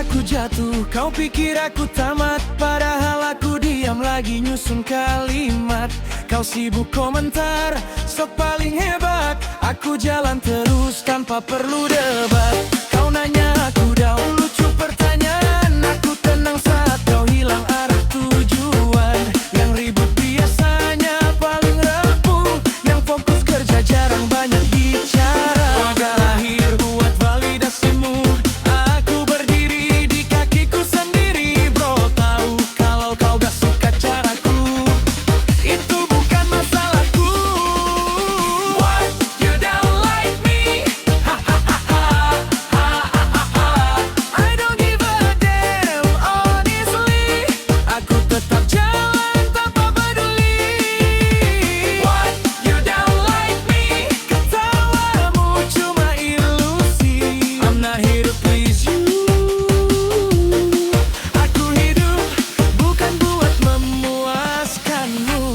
aku jatuh, kau pikir aku tamat. Padahal aku diam lagi nyusun kalimat. Kau sibuk komentar, sok paling hebat. Aku jalan terus tanpa perlu debat. Kau nanya aku down, lucu pertanyaan. Aku tenang saat kau hilang arah tujuan. Yang ribut biasanya paling rapuh, yang fokus kerja jarang banyak bicara. Gak lahir buat validasimu, aku berdiri di kakiku sendiri. Bro, tahu kalau kau gak suka caraku, itu bukan masalahku. What? You don't like me? Ha ha ha ha, ha ha ha ha. I don't give a damn, honestly. Aku tetap jalan tanpa peduli. What? You don't like me? Ketawamu cuma ilusi. I'm not here to please you. Aku hidup bukan buat memuaskanmu.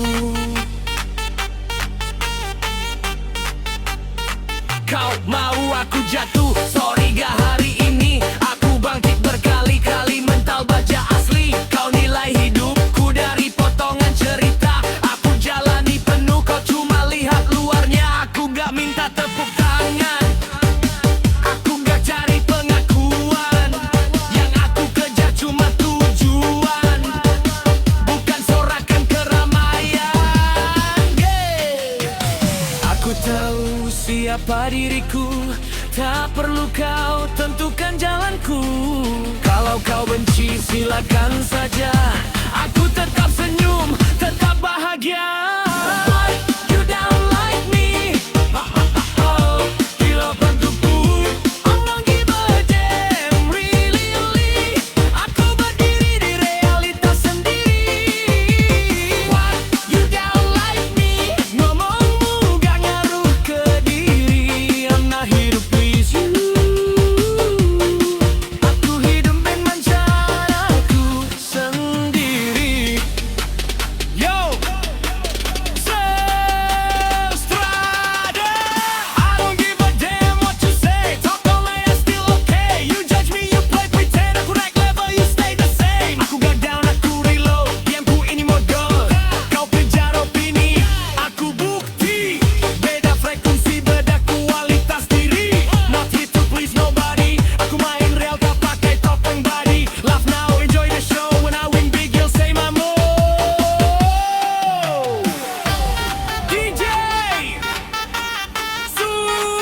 Kau mau aku jatuh? Sorry gak hari ini. Aku bangkit berkali-kali, mental baja asli. Kau nilai hidupku dari potongan cerita. Aku jalani penuh, kau cuma lihat luarnya. Aku gak minta tepuk tangan, aku gak cari pengakuan. Yang aku kejar cuma tujuan, bukan sorakan keramaian. Aku tahu siapa diriku, tak perlu kau tentukan jalanku. Kalau kau benci silakan saja, aku tetap senyum, tetap bahagia. You don't like me? Gila bentukku. I don't give a damn, really, really. Aku berdiri di realitas sendiri. What? You don't like me? Ngomongmu gak ngaruh ke diri. I'm not here to please you. Aku hidup dengan caraku sendiri. Yo, Sestrada. I don't give a damn what you say. Talk all night, still okay. You judge me, you play pretend. Aku naik level, you stay the same. Aku gak down, aku reload. Diamku ini modal, kau kejar opini, aku bukti. Beda frekuensi, beda kualitas diri. Not here to please nobody. Aku main real, tak pakai topeng body. Laugh now, enjoy the show. When I win big, you'll say my mo. DJ Sustrada.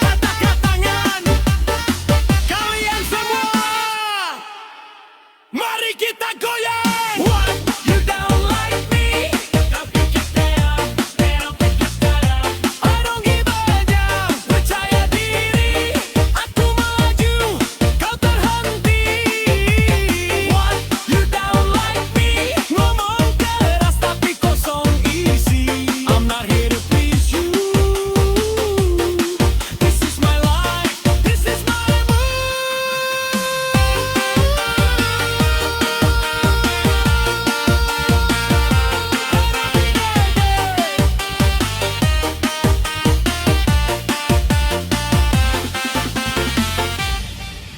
Katakan tangan kalian semua, mari kita goyang. What? You don't like me? I don't give a damn. Percaya diri, aku maju, kau terhenti. What? You don't like me? Ngomong keras tapi kosong isi. I'm not here to please you. This is my life, this is my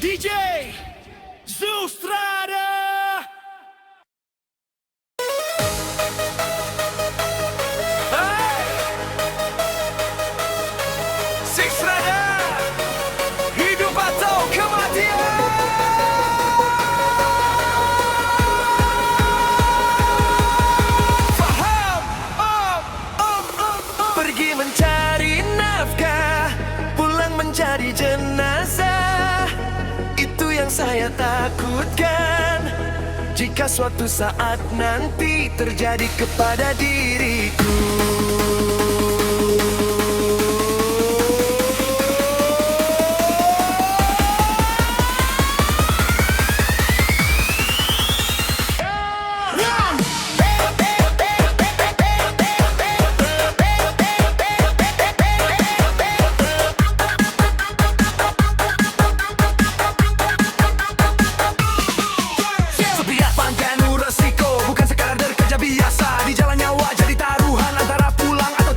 DJ Sustrada. Hey! Sustrada, hidup atau kematian. Faham? Pergi mencari nafkah, pulang menjadi jenazah. Itu yang saya takutkan, jika suatu saat nanti terjadi kepada diriku. Sepiapang penuh resiko, bukan sekadar kerja biasa. Di jalan nyawa jadi taruhan antara pulang atau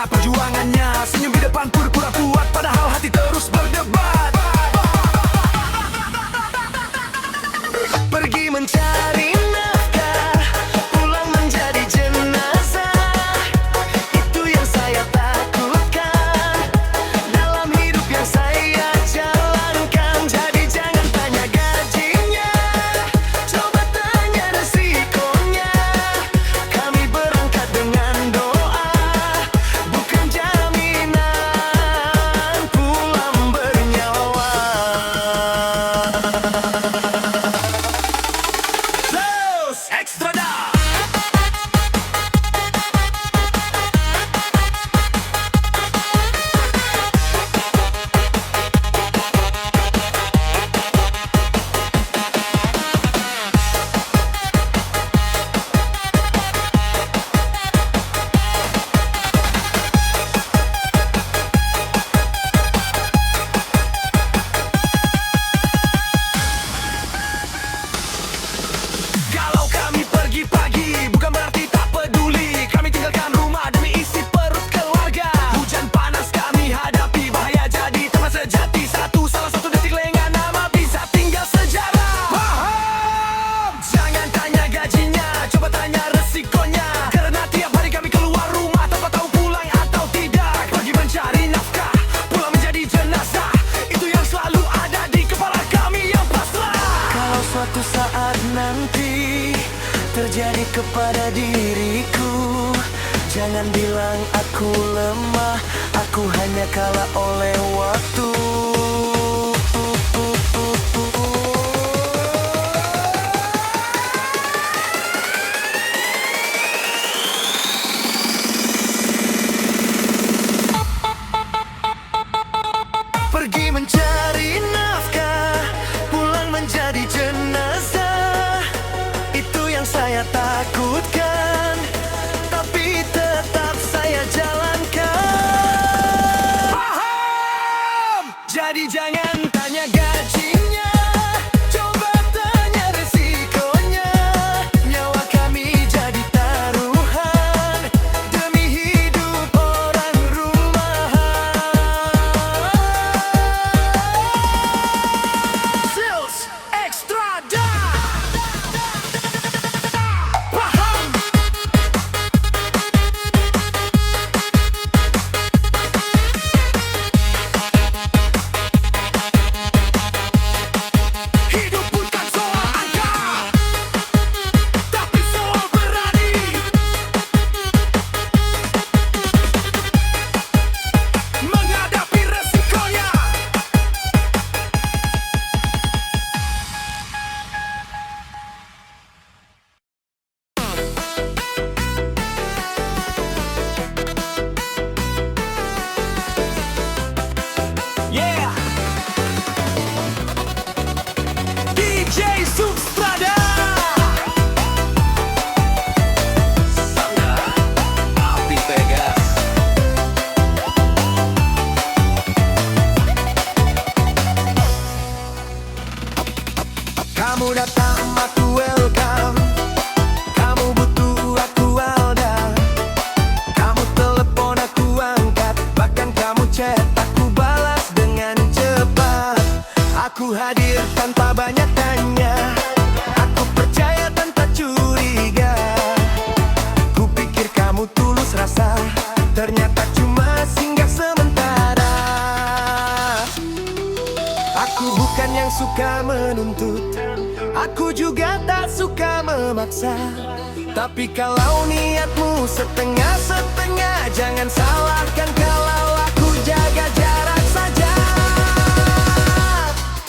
semangat perjuangannya. Senyum di depan pura-pura kuat, padahal hati terus berdebat. Pergi mencari nafkah, pulang menjadi jenazah. Itu yang saya takutkan dalam hidup yang saya jalankan. Jadi jangan tanya gajinya, coba tanya resikonya. Kami berangkat dengan doa, bukan jaminan pulang bernyawa. Extra dah. Kalau kami pergi pagi, bukan berarti tak peduli. Kami tinggalkan rumah demi isi perut keluarga. Hujan panas kami hadapi, bahaya jadi teman sejati. Salah satu detik lengah, nama bisa tinggal sejarah. Paham? Jangan tanya gajinya, coba tanya resikonya. Karena tiap hari kami keluar rumah tanpa tahu pulang atau tidak. Pergi mencari nafkah, pulang menjadi jenazah. Itu yang selalu ada di kepala kami yang pasrah. Kalau suatu saat nanti terjadi kepada diriku, jangan bilang aku lemah, aku hanya kalah oleh waktu. Pergi mencari nafkah, pulang menjadi jenazah. Itu yang saya takutkan, tapi tetap saya jalankan. Paham? Jadi jangan tanya gajinya, coba tanya resikonya. Nyawa kami jadi taruhan demi hidup orang rumahan. Sales Extra dah. Paham? Hidup bukan soal angka, tapi soal berani. Menghadapi resikonya. Yeah. DJ Substrada. Sangga Api Vegas. Kamu datang, aku welcome. Kamu butuh, aku ada. Kamu telepon, aku angkat. Bahkan kamu chat, aku balas dengan cepat. Aku hadir tanpa banyak tanya, aku percaya tanpa curiga. Ku pikir kamu tulus rasa, ternyata cuma singgah sementara. Aku bukan yang suka menuntut, aku juga tak suka memaksa. Tapi kalau niatmu setengah-setengah, jangan salahkan kalau aku jaga jarak saja.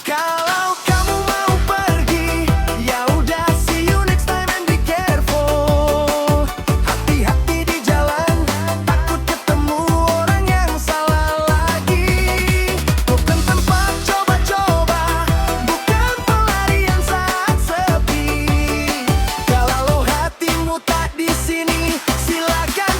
Kalau kamu mau pergi, ya udah, see you next time and be careful. Hati-hati di jalan, takut ketemu orang yang salah lagi. Bukan tempat coba-coba, bukan pelarian saat sepi. Kalau hatimu tak di sini, silakan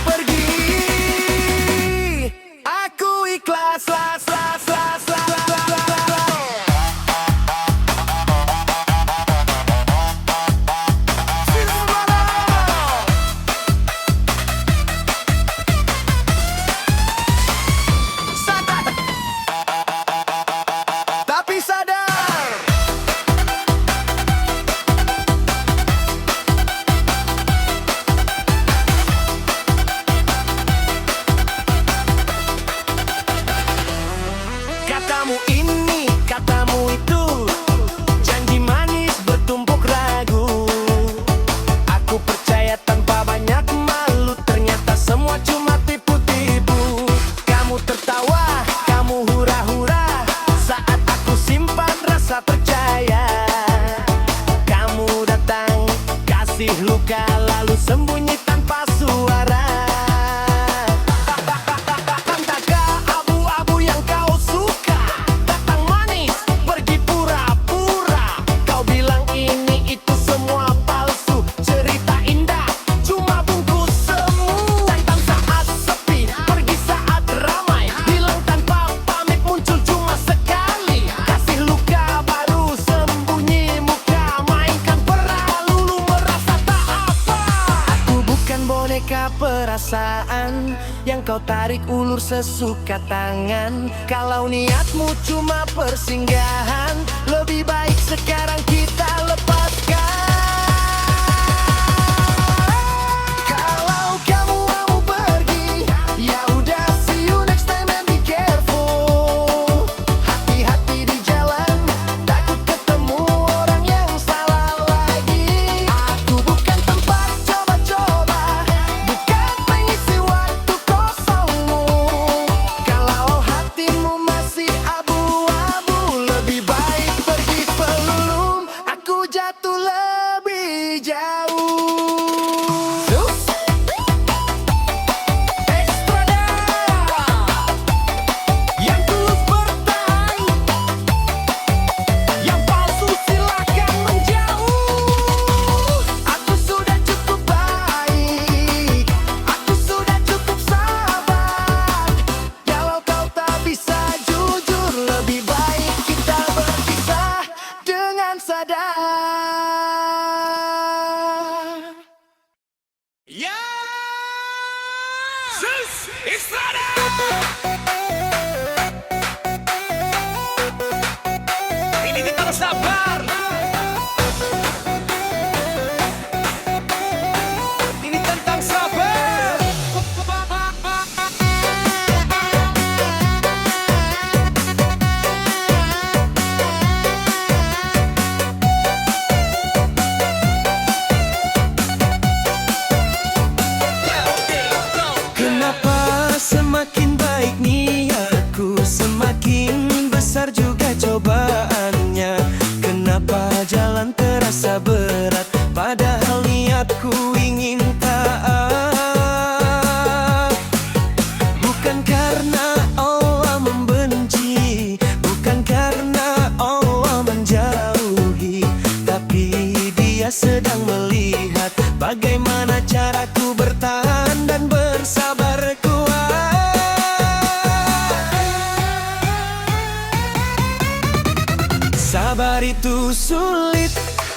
perasaan yang kau tarik ulur sesuka tangan. Kalau niatmu cuma persinggahan, lebih baik sekarang kita lepaskan. Kalau kamu mau pergi, ya udah, see you next time and be careful. Hati-hati di jalan, takut ketemu orang yang salah lagi. Aku bukan tempat coba-coba, bukan pengisi waktu kosongmu. Kalau hatimu masih abu-abu, lebih baik pergi sebelum aku jatuh lebih jauh. Ekstrada yang tulus bertahan, yang palsu silakan menjauh. Aku sudah cukup baik, aku sudah cukup sabar. Kalau kau tak bisa jujur, lebih baik kita berpisah dengan sadar. Ya, Estrada. Ini kita harus sabar. Ini tentang sabar. Kenapa semakin baik niatku, semakin besar juga cobaannya? Kenapa jalan terasa berat, padahal niatku ingin taat? Bukan karena Allah membenci, bukan karena Allah menjauhi, tapi Dia sedang melihat bagaimana caraku bertahan dan bersabar kuat. Sabar itu sulit,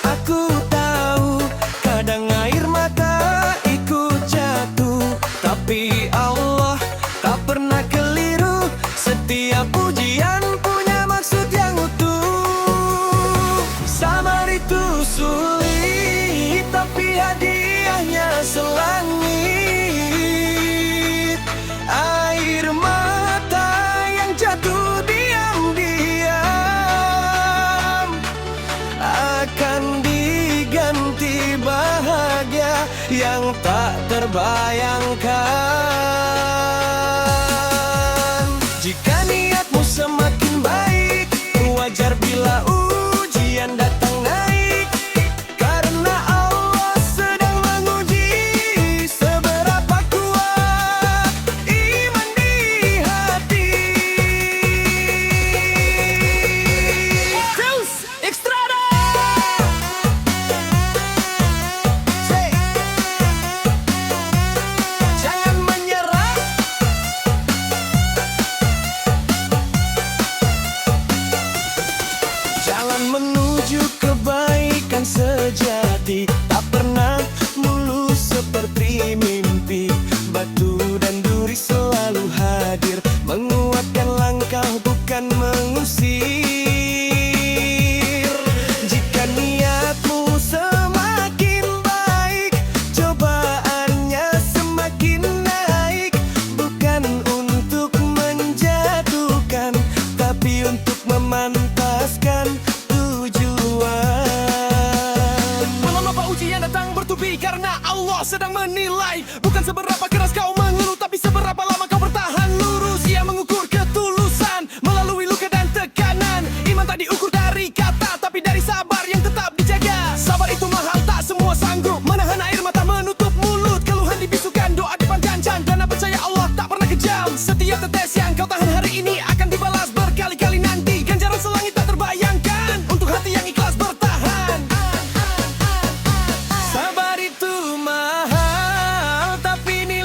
aku tahu. Kadang air mata ikut jatuh, tapi Allah tak pernah keliru. Setiap ujian punya maksud yang utuh. Sabar itu sulit, tapi hadiahnya selangit. Air mata yang jatuh diam-diam akan diganti bahagia yang tak terbayangkan. Jika niatmu semakin baik, wajar bila ujian datang naik. Karena Allah sedang menguji seberapa kuat iman di hati. Terus, Ekstrada. Jangan menyerah. Jalan menuju kebaikan sejati tak pernah mulus seperti mimpi. Batu dan duri selalu hadir, menguatkan langkah bukan mengusir. Jika niatmu semakin baik, cobaannya semakin naik. Bukan untuk menjatuhkan, tapi untuk memantaskan tujuan. Malam apa ujian datang bertubi karena Allah sedang menilai. Bukan seberapa keras kau mengeluh, tapi seberapa lama kau bertahan lurus. Ia mengukur ketulusan melalui luka dan tekanan. Iman tak diukur dari kata, tapi dari sabar yang tetap dijaga. Sabar itu mahal, tak semua sanggup menahan air mata menutup mulut. Keluhan dibisukan, doa dipanjangkan, karena percaya Allah tak pernah kejam. Setiap tetes yang kau tahan hari ini akan dibalas berkali-kali nanti. Ganjaran selangit tak terbayangkan untuk hati yang ikhlas bertahan. Sabar itu mahal, tapi nilai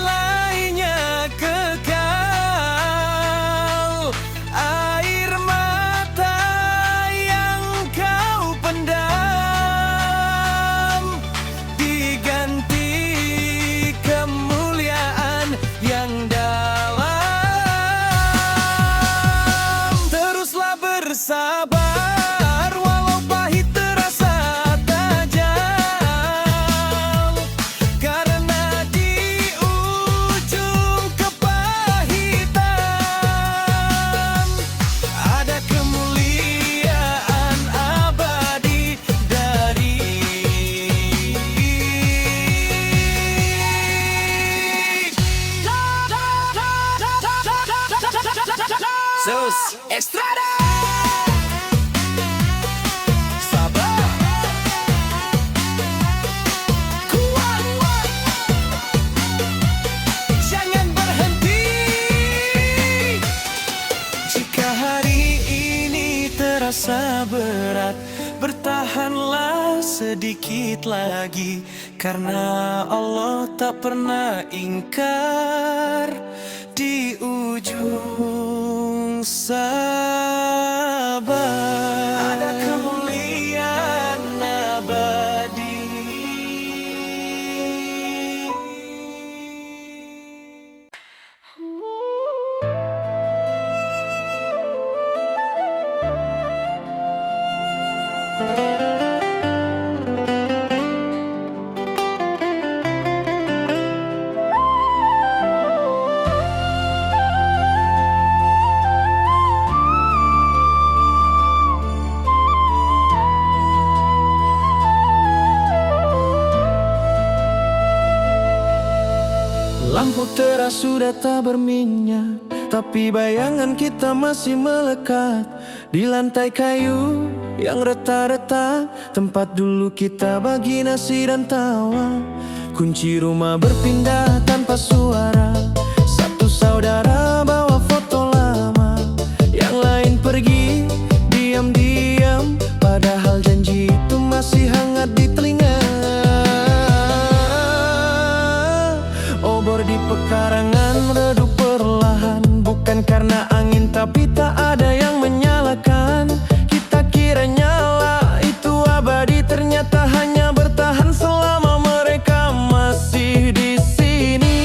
Zeus Extrada. Sabar. Kuat. Jangan berhenti. Jika hari ini terasa berat, bertahanlah sedikit lagi, karena Allah tak pernah ingkar. Di ujung sabar ada kemuliaan abadi. Lampu teras sudah tak berminyak, tapi bayangan kita masih melekat di lantai kayu yang retak-retak, tempat dulu kita bagi nasi dan tawa. Kunci rumah berpindah tanpa suara, satu saudara bawa foto lama, yang lain pergi diam-diam, padahal janji itu masih hangat di telinga. Obor di pekarangan redup perlahan, bukan karena angin tapi tak ada yang menyalakan. Kita kira nyala itu abadi, ternyata hanya bertahan selama mereka masih di sini.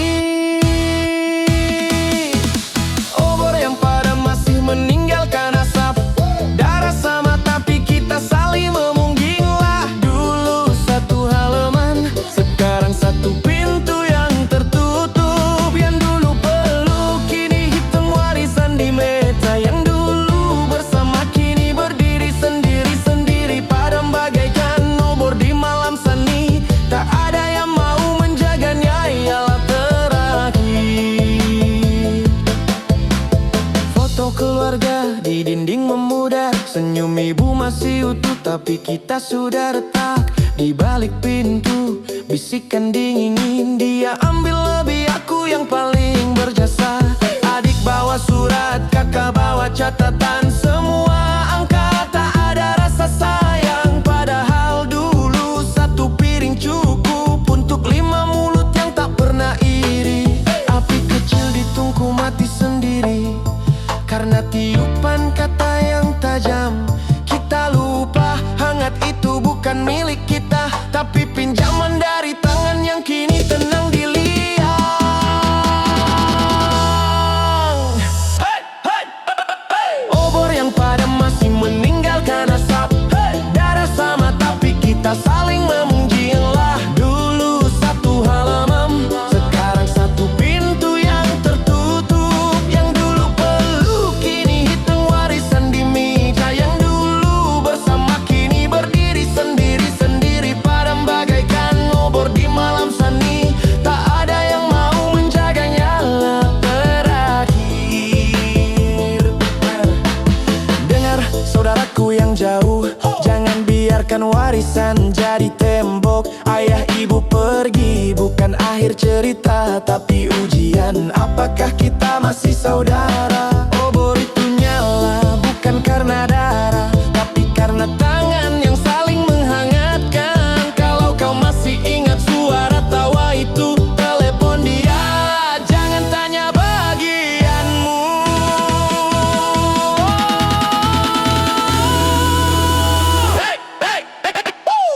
Obor yang padam masih meninggalkan asap, darah sama tapi kita saling memungginglah. Dulu satu halaman, sekarang satu pintu yang tertutup. Yang dulu peluk kini hitung warisan di meja, yang dulu bersama kini berdiri sendiri-sendiri. Padam bagaikan obor di malam seni, tak ada yang mau menjaganya, ialah terakhir. Foto keluarga di dinding memudar, senyum ibu masih utuh tapi kita sudah retak. Di balik pintu bisikan dingin, dia ambil lebih, aku yang paling berjasa. Adik bawa surat, kakak bawa catatan, semua angka tak ada rasa sayang. Padahal dulu satu piring cukup untuk 5 mulut yang tak pernah iri. Api kecil di tungku mati sendiri karena tiupan kata yang tajam. Kita lupa hangat itu bukan milik kita, tapi pinjaman dari tangan yang kini tenang di liang. Obor yang padam masih meninggalkan asap, darah sama tapi kita saling memungginglah. Dulu satu halaman, sekarang satu pintu yang tertutup. Yang dulu peluk kini hitung warisan di meja, yang dulu bersama kini berdiri sendiri-sendiri. Padam bagaikan obor di malam seni, tak ada yang mau menjaganya, lah terakhir. Dengar saudaraku yang jauh, jangan biarkan warisan jadi tembok. Ayah ibu pergi bukan akhir cerita, tapi ujian apakah kita masih saudara. Obor itu nyala bukan karena darah, tapi karena tangan yang saling menghangatkan. Kalau kau masih ingat suara tawa itu, telepon dia, jangan tanya bagianmu.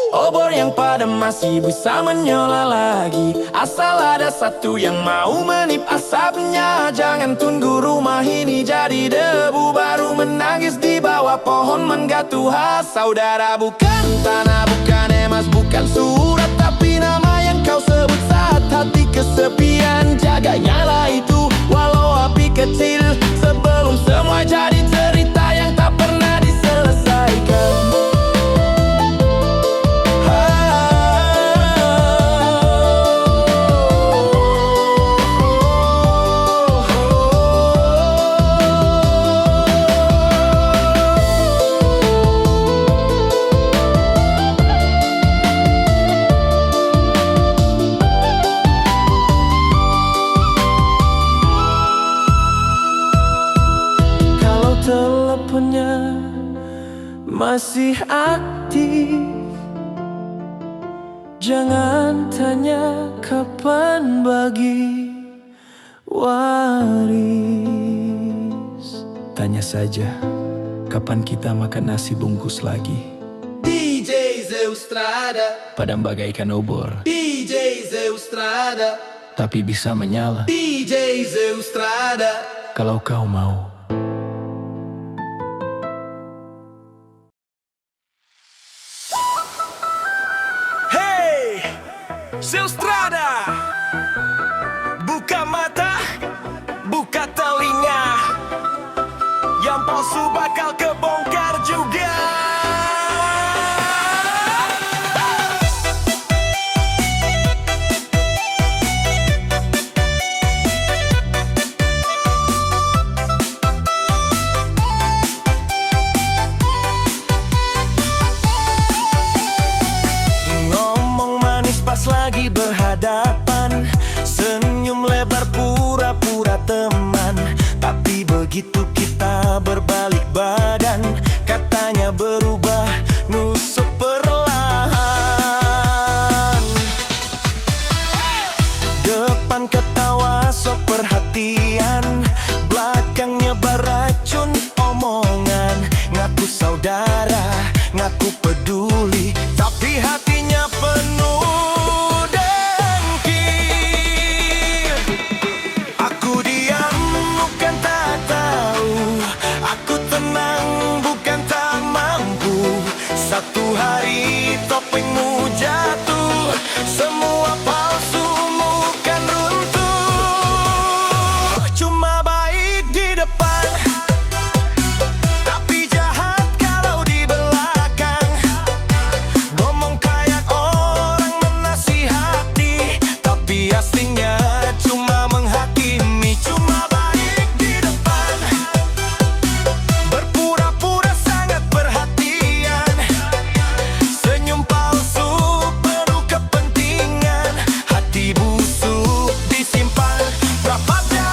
Obor yang padam masih bisa menyala lagi, asal ada satu yang mau menip asapnya. Jangan tunggu rumah ini jadi debu baru menangis di bawah pohon mangga tua. Saudara bukan tanah, bukan emas, bukan surat, tapi nama yang kau sebut saat hati kesepian. Jaga nyala itu walau api kecil, sebelum semua jadi cerita yang tak pernah diselesaikan. masih aktif. Jangan tanya kapan bagi waris. Tanya saja kapan kita makan nasi bungkus lagi. DJ Zeustrada, Padam bagaikan obor, DJ Zeustrada, tapi bisa menyala DJ Zeustrada. kalau kau mau. Hey, Zeustrada, buka mata, buka telinga, yang palsu bakal kebongkar juga. Pas lagi berhadapan, senyum lebar pura-pura teman. Tapi begitu kita berbalik badan, katanya berubah, nusuk perlahan. Depan ketawa sok perhatian, belakangnya beracun omongan. Ngaku saudara, ngaku peduli, tapi hatinya penuh. Satu hari topengmu jatuh, semua palsumu kan runtuh. Cuma baik di depan, tapi jahat kalau di belakang. Ngomong kayak orang menasihati, tapi aslinya cuma menghakimi. Cuma baik di depan, berpura-pura sangat perhatian. Senyum palsu penuh kepentingan, hati busuk disimpan rapat dia.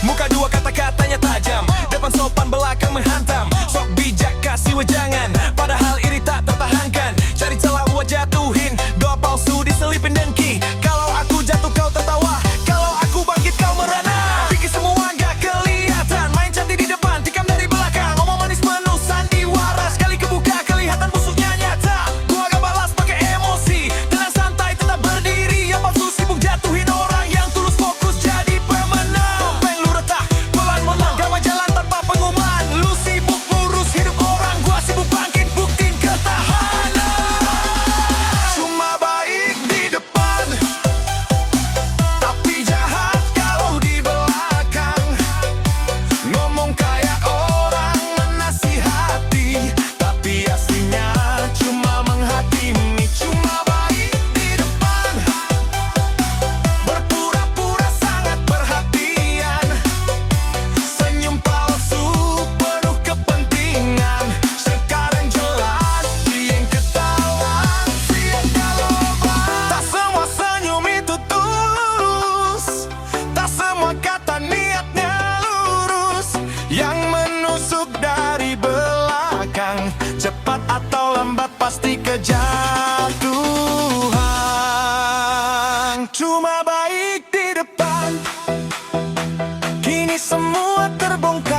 Muka dua kata-katanya tajam, depan sopan belakang menghantam. Sok bijak kasih wejangan, padahal iri tak tertahankan. Cari celah buat jatuhin, doa palsu diselipin dengki. Kalau aku jatuh kau tertawa, kalau aku bangkit kau merana. Pikir semua gak kelihatan, main cantik di depan, tikam dari belakang. Ngomong manis penuh sandiwara, sekali kebuka kelihatan musuhnya nyata. Gua gak balas pakai emosi, tenang santai tetap berdiri. Yang palsu sibuk jatuhin orang, yang tulus fokus jadi pemenang. Topeng lu retak, pelan menang, gak jalan tanpa pengumuman. Lu sibuk ngurus hidup orang, gua sibuk bangkit buktiin ketahanan. Cuma baik di depan, tapi jahat kalau di belakang. Ngomong kayak orang menasihati, tapi aslinya cuma menghakimi. Cuma baik di depan, berpura-pura sangat perhatian. Senyum palsu penuh kepentingan. Sekarang jelas yang ketahuan, yang kaloban. Tak semua senyum itu tulus, tak semua kata niatnya lurus. Yang menusuk dari belakang, cepat atau lambat pasti kejatuhan. Cuma baik di depan, kini semua terbongkar.